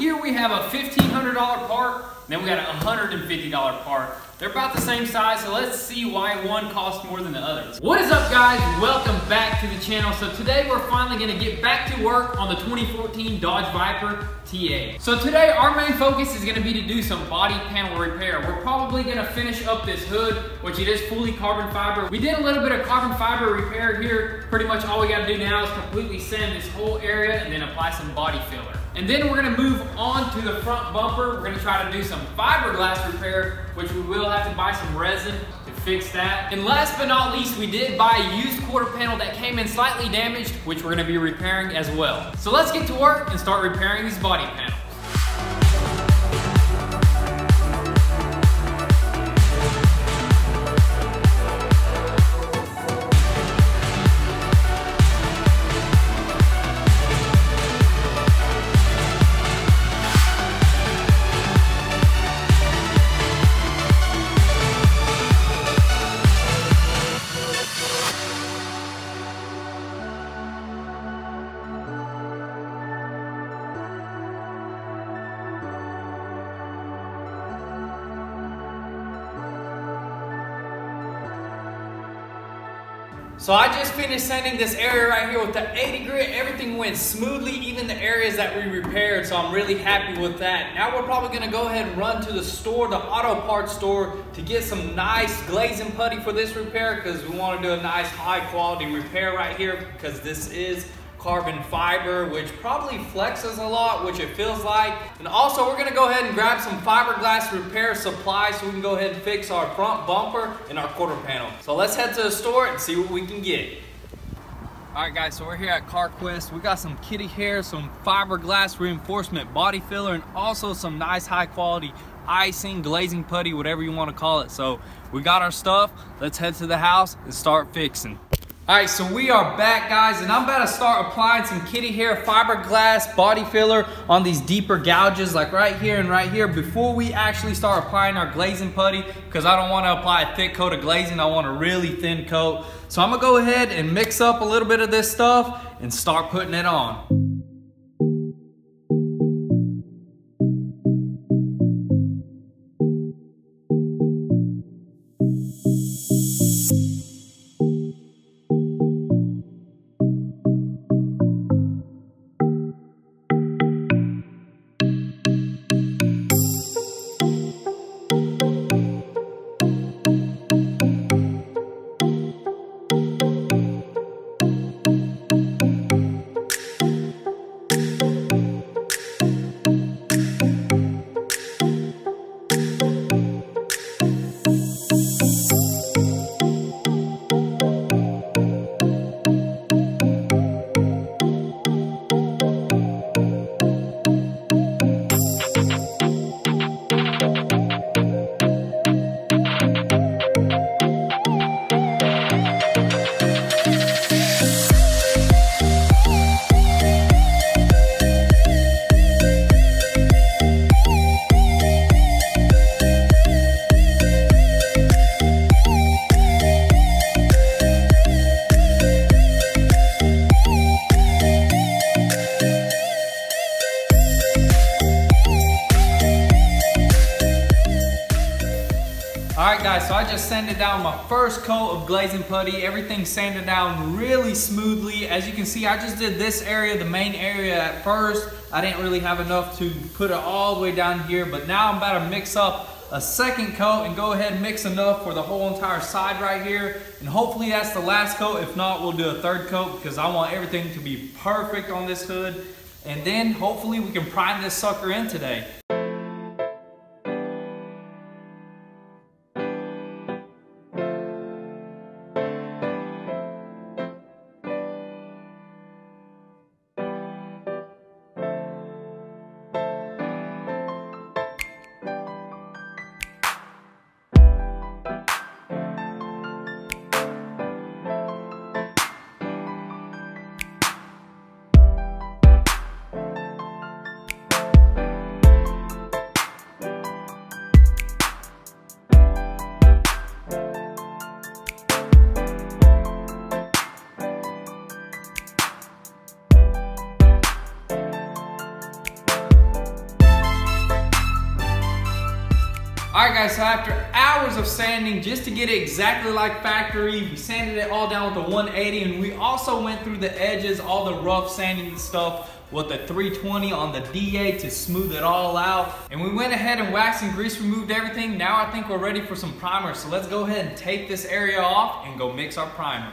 here we have a $1,500 part, and then we got a $150 part. They're about the same size, so let's see why one costs more than the others. What is up, guys? Welcome back to the channel. So today we're finally gonna get back to work on the 2014 Dodge Viper TA. So today our main focus is gonna be to do some body panel repair. We're probably gonna finish up this hood, which it is fully carbon fiber. We did a little bit of carbon fiber repair here. Pretty much all we gotta do now is completely sand this whole area and then apply some body filler. And then we're gonna move on to the front bumper. We're gonna try to do some fiberglass repair, which we will have to buy some resin to fix that. And last but not least, we did buy a used quarter panel that came in slightly damaged, which we're gonna be repairing as well. So let's get to work and start repairing these body panels. So I just finished sanding this area right here with the 80 grit. Everything went smoothly, even the areas that we repaired, so I'm really happy with that. Now we're probably gonna go ahead and run to the store, the auto parts store, to get some nice glazing putty for this repair, because we wanna do a nice high quality repair right here, because this is carbon fiber, which probably flexes a lot, which it feels like. And also we're gonna go ahead and grab some fiberglass repair supplies so we can go ahead and fix our front bumper and our quarter panel. So let's head to the store and see what we can get. All right, guys, so we're here at CarQuest. We got some kitty hair, some fiberglass reinforcement body filler, and also some nice high quality icing, glazing putty, whatever you want to call it. So we got our stuff. Let's head to the house and start fixing. All right, so we are back, guys, and I'm about to start applying some kitty hair fiberglass body filler on these deeper gouges, like right here and right here, before we actually start applying our glazing putty, because I don't want to apply a thick coat of glazing. I want a really thin coat. So I'm gonna go ahead and mix up a little bit of this stuff and start putting it on. Alright, guys, so I just sanded down my first coat of glazing putty. Everything sanded down really smoothly. As you can see, I just did this area, the main area at first. I didn't really have enough to put it all the way down here, but now I'm about to mix up a second coat and go ahead and mix enough for the whole entire side right here. And hopefully that's the last coat. If not, we'll do a third coat because I want everything to be perfect on this hood. And then hopefully we can prime this sucker in today. Alright guys, so after hours of sanding just to get it exactly like factory, we sanded it all down with the 180, and we also went through the edges, all the rough sanding stuff with the 320 on the DA to smooth it all out. And we went ahead and waxed and grease removed everything. Now I think we're ready for some primer. So let's go ahead and take this area off and go mix our primer.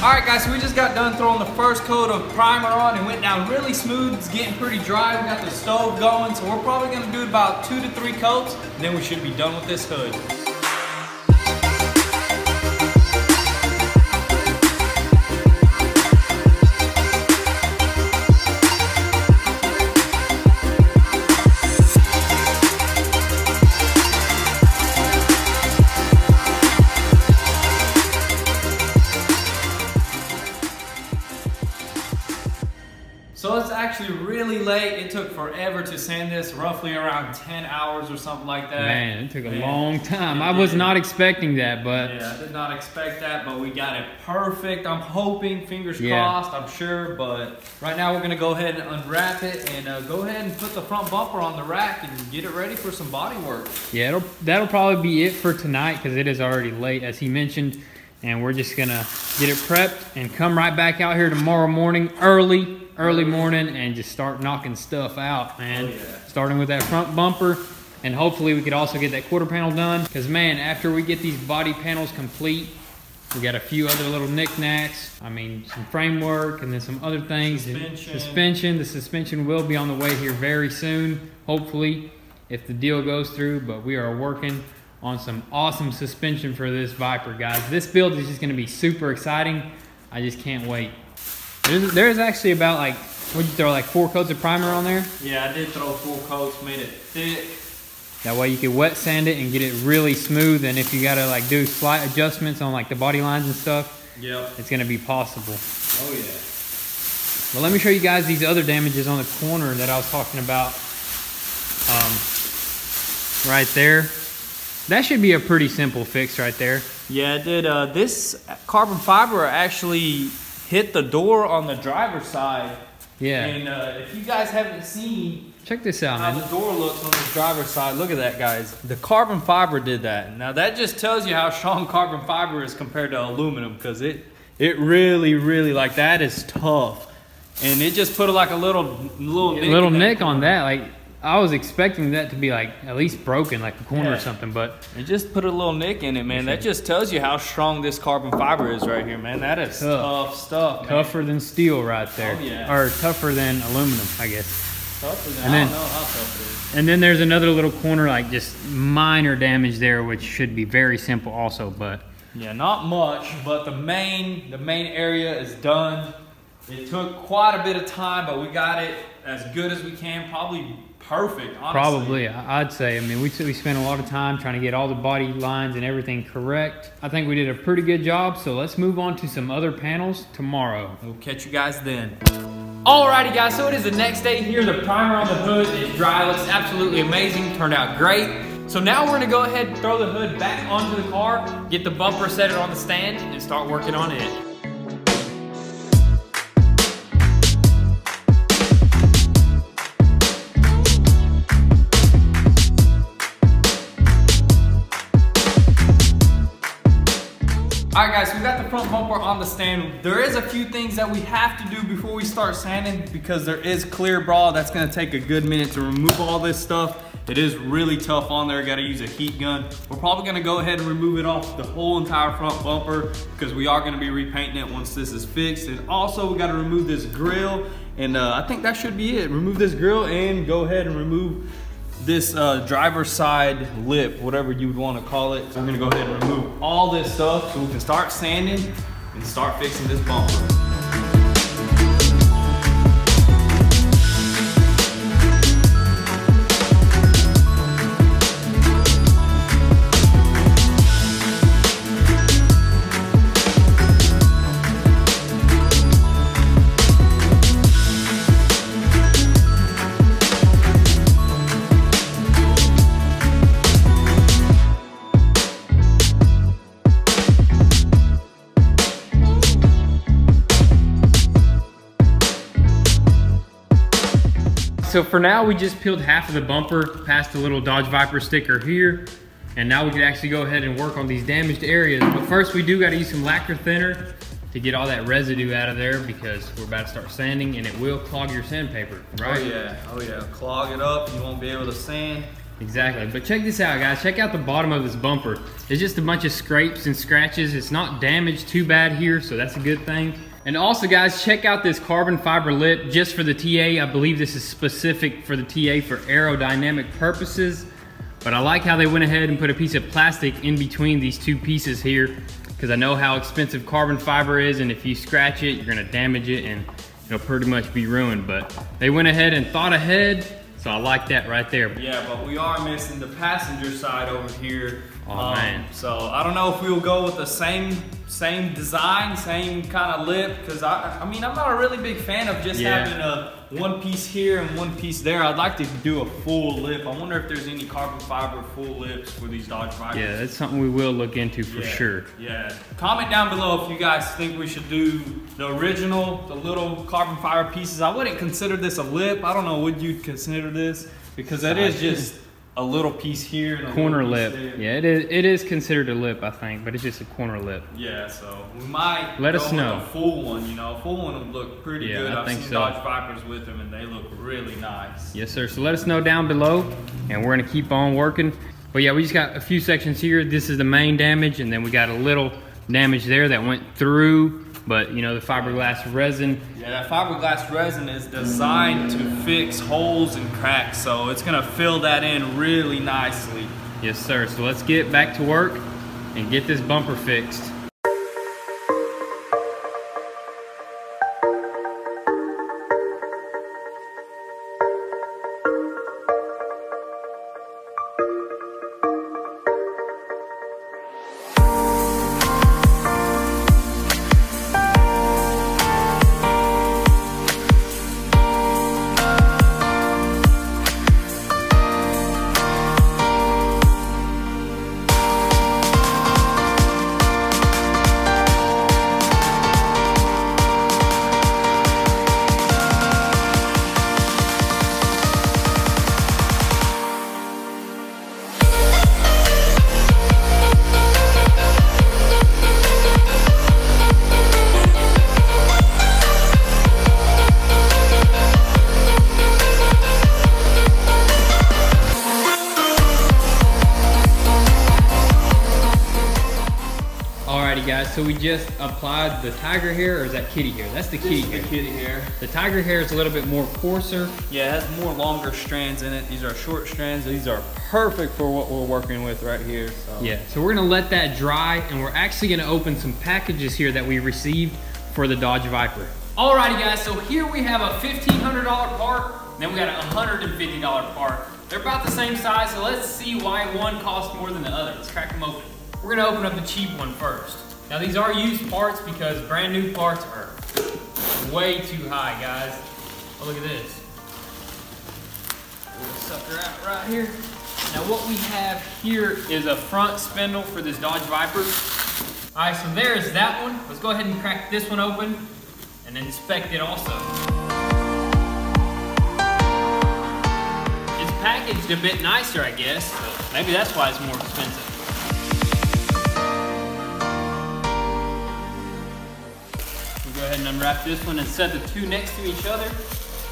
Alright guys, so we just got done throwing the first coat of primer on. It went down really smooth. It's getting pretty dry. We got the stove going, so we're probably going to do about 2 to 3 coats, and then we should be done with this hood. So it's actually really late. It took forever to sand this, roughly around 10 hours or something like that. Man, it took a long time. I was not expecting that, but... Yeah, I did not expect that, but we got it perfect. I'm hoping, fingers crossed, I'm sure. But right now we're gonna go ahead and unwrap it and go ahead and put the front bumper on the rack and get it ready for some body work. Yeah, that'll probably be it for tonight because it is already late, as he mentioned. And we're just gonna get it prepped and come right back out here tomorrow morning, early morning, and just start knocking stuff out, man. Oh, yeah. Starting with that front bumper, and hopefully we could also get that quarter panel done. Because man, after we get these body panels complete, we got a few other little knickknacks. I mean, some framework and then some other things. Suspension. The suspension will be on the way here very soon, hopefully, if the deal goes through. But we are working on some awesome suspension for this Viper, guys. This build is just gonna be super exciting. I just can't wait. There's actually about like, what'd you throw, like 4 coats of primer on there? Yeah, I did throw 4 coats, made it thick. That way you can wet sand it and get it really smooth, and if you gotta like do slight adjustments on like the body lines and stuff, it's gonna be possible. Oh yeah. Well, let me show you guys these other damages on the corner that I was talking about. Right there. That should be a pretty simple fix right there. Yeah, it did. This carbon fiber actually hit the door on the driver's side. Yeah. And if you guys haven't seen, check this out, how man. the door looks on the driver's side. Look at that, guys. The carbon fiber did that. Now that just tells you how strong carbon fiber is compared to aluminum, because it really, like, that is tough. And it just put like a little nick on that. Like, I was expecting that to be like at least broken, like a corner or something, but it just put a little nick in it, man. That just tells you how strong this carbon fiber is right here, man. That is tough stuff, man. Tougher than steel right there. Oh, yeah. Or tougher than aluminum, I guess. Tougher than, I don't know how tough it is. And then there's another little corner, like just minor damage there, which should be very simple also, but. Yeah, not much, but the main area is done. It took quite a bit of time, but we got it as good as we can, probably perfect, honestly. Probably, I'd say. I mean, we spent a lot of time trying to get all the body lines and everything correct. I think we did a pretty good job, so let's move on to some other panels tomorrow. We'll catch you guys then. Alrighty guys, so it is the next day here. The primer on the hood is dry, looks absolutely amazing, turned out great. So now we're gonna go ahead and throw the hood back onto the car, get the bumper, set it on the stand, and start working on it. All right, guys, so we got the front bumper on the stand. There is a few things that we have to do before we start sanding because there is clear brawl. That's gonna take a good minute to remove all this stuff. It is really tough on there. Gotta use a heat gun. We're probably gonna go ahead and remove it off the whole entire front bumper because we are gonna be repainting it once this is fixed. And also we gotta remove this grill. And I think that should be it. Remove this grill and go ahead and remove this driver's side lip, whatever you would want to call it. So I'm gonna go ahead and remove all this stuff so we can start sanding and start fixing this bumper. So for now, we just peeled half of the bumper past the little Dodge Viper sticker here. And now we can actually go ahead and work on these damaged areas. But first we do gotta use some lacquer thinner to get all that residue out of there because we're about to start sanding and it will clog your sandpaper, right? Oh yeah, clog it up, you won't be able to sand. Exactly, but check this out, guys. Check out the bottom of this bumper. It's just a bunch of scrapes and scratches. It's not damaged too bad here, so that's a good thing. And also, guys, check out this carbon fiber lip just for the TA. I believe this is specific for the TA for aerodynamic purposes. But I like how they went ahead and put a piece of plastic in between these two pieces here because I know how expensive carbon fiber is, and if you scratch it, you're gonna damage it and it'll pretty much be ruined. But they went ahead and thought ahead, so I like that right there. Yeah, but we are missing the passenger side over here. Oh man. So I don't know if we'll go with the same design, same kind of lip, because I mean, I'm not a really big fan of just having a one piece here and one piece there. I'd like to do a full lip. I wonder if there's any carbon fiber full lips for these Dodge Vipers. Yeah, that's something we will look into for sure. Yeah. Comment down below if you guys think we should do the original, the little carbon fiber pieces. I wouldn't consider this a lip. I don't know, would you consider this? Because that is just a little piece here and a corner lip. There. Yeah, it is considered a lip, I think, but it's just a corner lip. Yeah, so we might let us know. With a full one, you know, a full one would look pretty good. I've seen Dodge Vipers with them and they look really nice. Yes, sir. So let us know down below and we're gonna keep on working. But yeah, we just got a few sections here. This is the main damage, and then we got a little damage there that went through. But you know, the fiberglass resin. Yeah, that fiberglass resin is designed to fix holes and cracks, so it's gonna fill that in really nicely. Yes, sir. So let's get back to work and get this bumper fixed. Guys, so we just applied the tiger hair, or is that kitty hair? That's the kitty hair. The kitty hair. The tiger hair is a little bit more coarser. Yeah, it has more longer strands in it. These are short strands. These are perfect for what we're working with right here. So. Yeah, so we're gonna let that dry, and we're actually gonna open some packages here that we received for the Dodge Viper. Alrighty guys, so here we have a $1,500 part, then we got a $150 part. They're about the same size, so let's see why one costs more than the other. Let's crack them open. We're gonna open up the cheap one first. Now these are used parts because brand new parts are way too high, guys. Oh, look at this. Pull this sucker out right here. Now what we have here is a front spindle for this Dodge Viper. All right, so there's that one. Let's go ahead and crack this one open and inspect it also. It's packaged a bit nicer, I guess. So maybe that's why it's more expensive. and unwrap this one and set the two next to each other.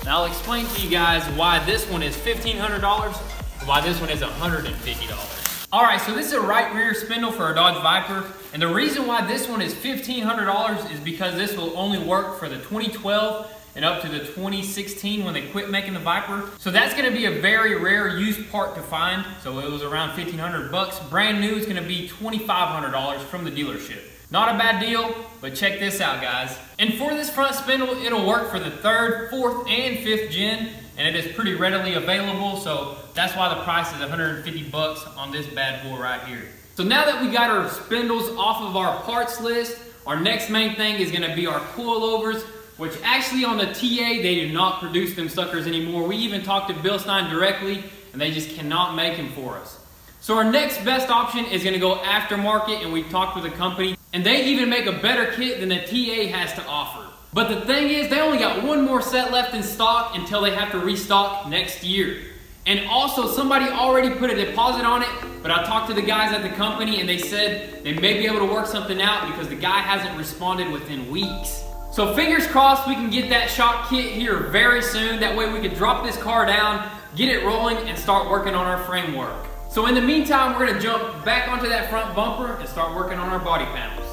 And I'll explain to you guys why this one is $1,500 and why this one is $150. All right, so this is a right rear spindle for a Dodge Viper. And the reason why this one is $1,500 is because this will only work for the 2012 and up to the 2016 when they quit making the Viper. So that's gonna be a very rare used part to find. So it was around 1,500 bucks. Brand new is gonna be $2,500 from the dealership. Not a bad deal, but check this out, guys. And for this front spindle, it'll work for the 3rd, 4th, and 5th gen, and it is pretty readily available, so that's why the price is 150 bucks on this bad boy right here. So now that we got our spindles off of our parts list, our next main thing is gonna be our coilovers, which actually on the TA, they do not produce them suckers anymore. We even talked to Bill Stein directly, and they just cannot make them for us. So our next best option is gonna go aftermarket, and we talked with the company, and they even make a better kit than the TA has to offer. But the thing is, they only got one more set left in stock until they have to restock next year. And also, somebody already put a deposit on it, but I talked to the guys at the company, and they said they may be able to work something out because the guy hasn't responded within weeks. So fingers crossed we can get that shock kit here very soon. That way we can drop this car down, get it rolling, and start working on our framework. So in the meantime, we're gonna jump back onto that front bumper and start working on our body panels.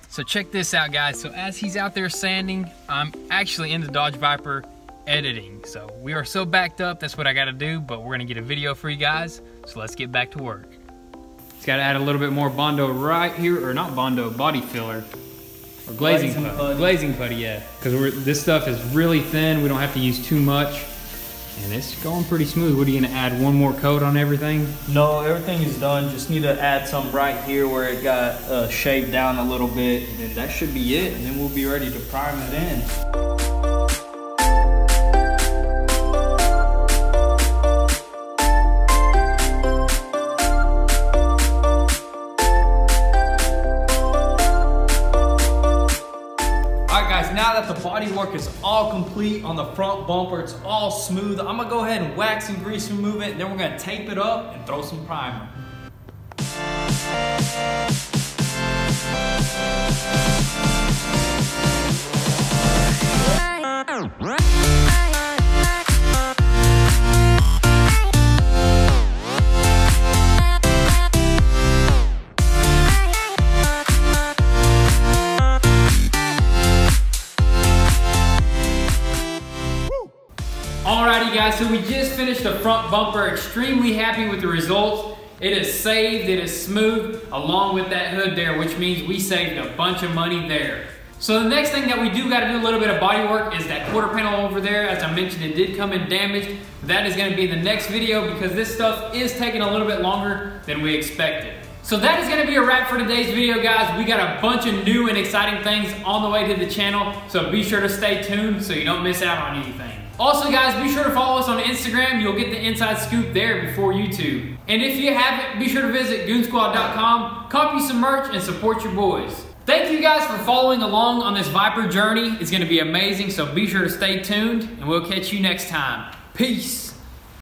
So check this out, guys. So as he's out there sanding, I'm actually in the Dodge Viper editing. So we are so backed up, that's what I gotta do, but we're gonna get a video for you guys. So let's get back to work. Just gotta add a little bit more Bondo right here, or not Bondo, body filler. Or glazing putty. Glazing putty, yeah. Because this stuff is really thin, we don't have to use too much. And it's going pretty smooth. What are you gonna add, one more coat on everything? No, everything is done. Just need to add some right here where it got shaved down a little bit. And then that should be it. And then we'll be ready to prime it in. Now that the bodywork is all complete on the front bumper, it's all smooth, I'm gonna go ahead and wax and grease remove it, and then we're gonna tape it up and throw some primer. Alrighty guys, so we just finished the front bumper. Extremely happy with the results. It is saved, it is smooth, along with that hood there, which means we saved a bunch of money there. So the next thing that we do gotta do a little bit of body work is that quarter panel over there. As I mentioned, it did come in damaged. That is gonna be in the next video because this stuff is taking a little bit longer than we expected. So that is gonna be a wrap for today's video, guys. We got a bunch of new and exciting things on the way to the channel, so be sure to stay tuned so you don't miss out on anything. Also guys, be sure to follow us on Instagram. You'll get the inside scoop there before YouTube. And if you haven't, be sure to visit goonzquad.com, copy some merch, and support your boys. Thank you guys for following along on this Viper journey. It's gonna be amazing, so be sure to stay tuned, and we'll catch you next time. Peace.